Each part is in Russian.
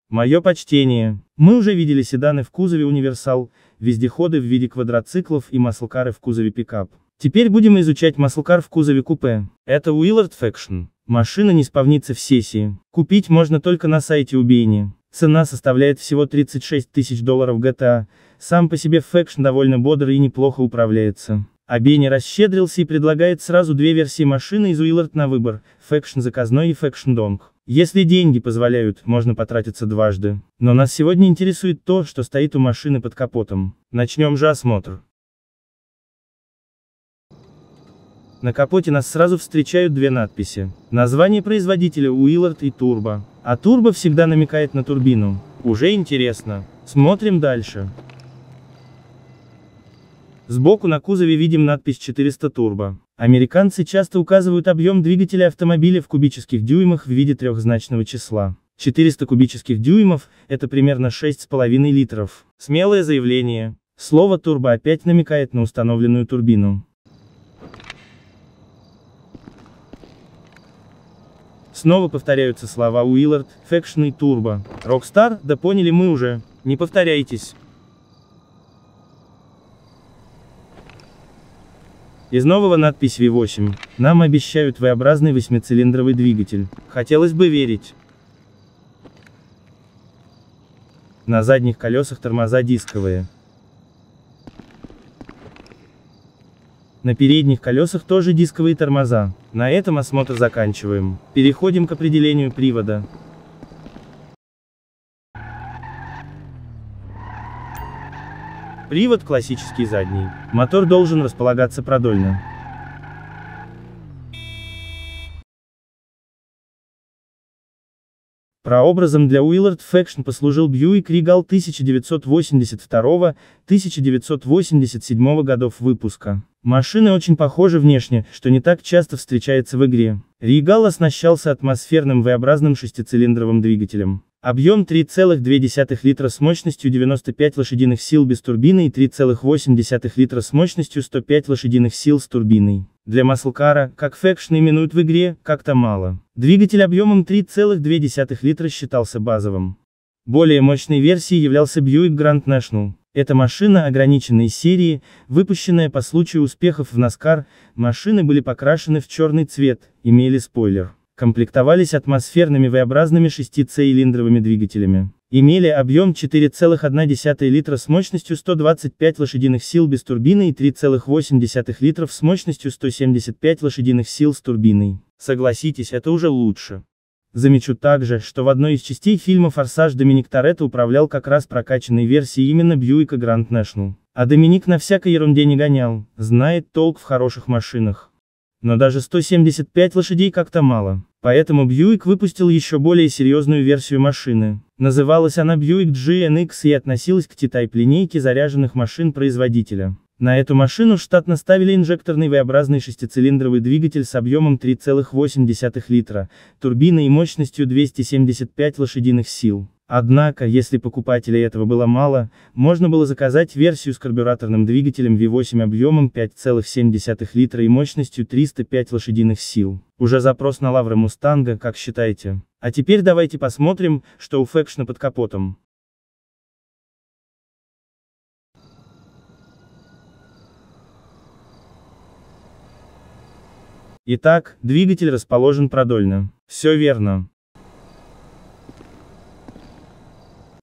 Мое почтение. Мы уже видели седаны в кузове универсал, вездеходы в виде квадроциклов и маслкары в кузове пикап. Теперь будем изучать маслкар в кузове купе. Это Willard Faction. Машина не спавнится в сессии. Купить можно только на сайте Убейни. Цена составляет всего $36 тысяч GTA. Сам по себе Faction довольно бодр и неплохо управляется. Убейни расщедрился и предлагает сразу две версии машины из Willard на выбор: Faction заказной и Faction Dong. Если деньги позволяют, можно потратиться дважды. Но нас сегодня интересует то, что стоит у машины под капотом. Начнем же осмотр. На капоте нас сразу встречают две надписи. Название производителя Willard и Turbo. А Turbo всегда намекает на турбину. Уже интересно. Смотрим дальше. Сбоку на кузове видим надпись 400 Turbo. Американцы часто указывают объем двигателя автомобиля в кубических дюймах в виде трехзначного числа. 400 кубических дюймов – это примерно 6,5 литров. Смелое заявление. Слово «турбо» опять намекает на установленную турбину. Снова повторяются слова Willard, Faction и Turbo. Rockstar, да поняли мы уже, не повторяйтесь. Из нового надпись V8. Нам обещают V-образный восьмицилиндровый двигатель. Хотелось бы верить. На задних колесах тормоза дисковые. На передних колесах тоже дисковые тормоза. На этом осмотр заканчиваем. Переходим к определению привода. Привод классический задний. Мотор должен располагаться продольно. Прообразом для Willard Faction послужил Buick Regal 1982-1987 годов выпуска. Машины очень похожи внешне, что не так часто встречается в игре. Regal оснащался атмосферным V-образным шестицилиндровым двигателем. Объем 3,2 литра с мощностью 95 лошадиных сил без турбины и 3,8 литра с мощностью 105 лошадиных сил с турбиной. Для маслкара, как Faction именуют в игре, как-то мало. Двигатель объемом 3,2 литра считался базовым. Более мощной версией являлся Buick Grand National. Эта машина ограниченной серии, выпущенная по случаю успехов в NASCAR, машины были покрашены в черный цвет, имели спойлер. Комплектовались атмосферными V-образными шестицилиндровыми двигателями. Имели объем 4,1 литра с мощностью 125 лошадиных сил без турбины и 3,8 литров с мощностью 175 лошадиных сил с турбиной. Согласитесь, это уже лучше. Замечу также, что в одной из частей фильма «Форсаж» Доминик Торетто управлял как раз прокачанной версией именно Buick Grand National. А Доминик на всякой ерунде не гонял, знает толк в хороших машинах. Но даже 175 лошадей как-то мало. Поэтому Buick выпустил еще более серьезную версию машины. Называлась она Buick GNX и относилась к T-Type линейке заряженных машин производителя. На эту машину штатно ставили инжекторный V-образный шестицилиндровый двигатель с объемом 3,8 литра, турбиной и мощностью 275 лошадиных сил. Однако, если покупателей этого было мало, можно было заказать версию с карбюраторным двигателем V8 объемом 5,7 литра и мощностью 305 лошадиных сил. Уже запрос на лавры Мустанга, как считаете? А теперь давайте посмотрим, что у Faction под капотом. Итак, двигатель расположен продольно. Все верно.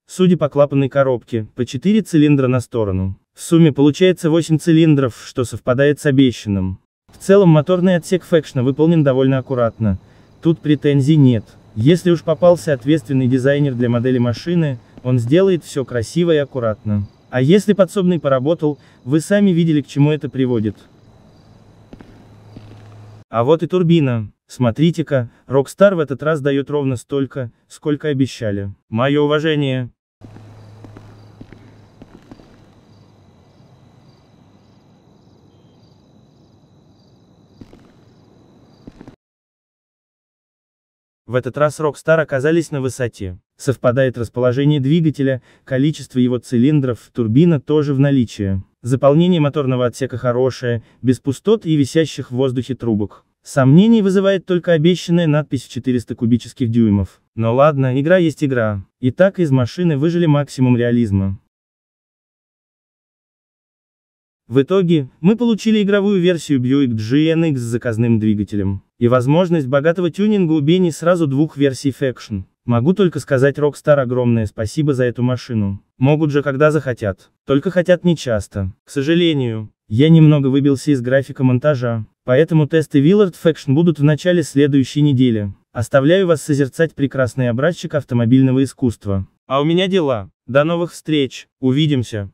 Судя по клапанной коробке, по 4 цилиндра на сторону. В сумме получается 8 цилиндров, что совпадает с обещанным. В целом моторный отсек Faction выполнен довольно аккуратно. Тут претензий нет. Если уж попался ответственный дизайнер для модели машины, он сделает все красиво и аккуратно. А если подсобный поработал, вы сами видели, к чему это приводит. А вот и турбина. Смотрите-ка, Rockstar в этот раз дает ровно столько, сколько обещали. Мое уважение. В этот раз Rockstar оказались на высоте. Совпадает расположение двигателя, количество его цилиндров, турбина тоже в наличии. Заполнение моторного отсека хорошее, без пустот и висящих в воздухе трубок. Сомнений вызывает только обещанная надпись в 400 кубических дюймов. Но ладно, игра есть игра. Итак, из машины выжили максимум реализма. В итоге, мы получили игровую версию Buick GNX с заказным двигателем. И возможность богатого тюнинга у Бенни сразу двух версий Faction. Могу только сказать Rockstar огромное спасибо за эту машину. Могут же когда захотят. Только хотят нечасто. К сожалению, я немного выбился из графика монтажа. Поэтому тесты Willard Faction будут в начале следующей недели. Оставляю вас созерцать прекрасный образчик автомобильного искусства. А у меня дела. До новых встреч. Увидимся.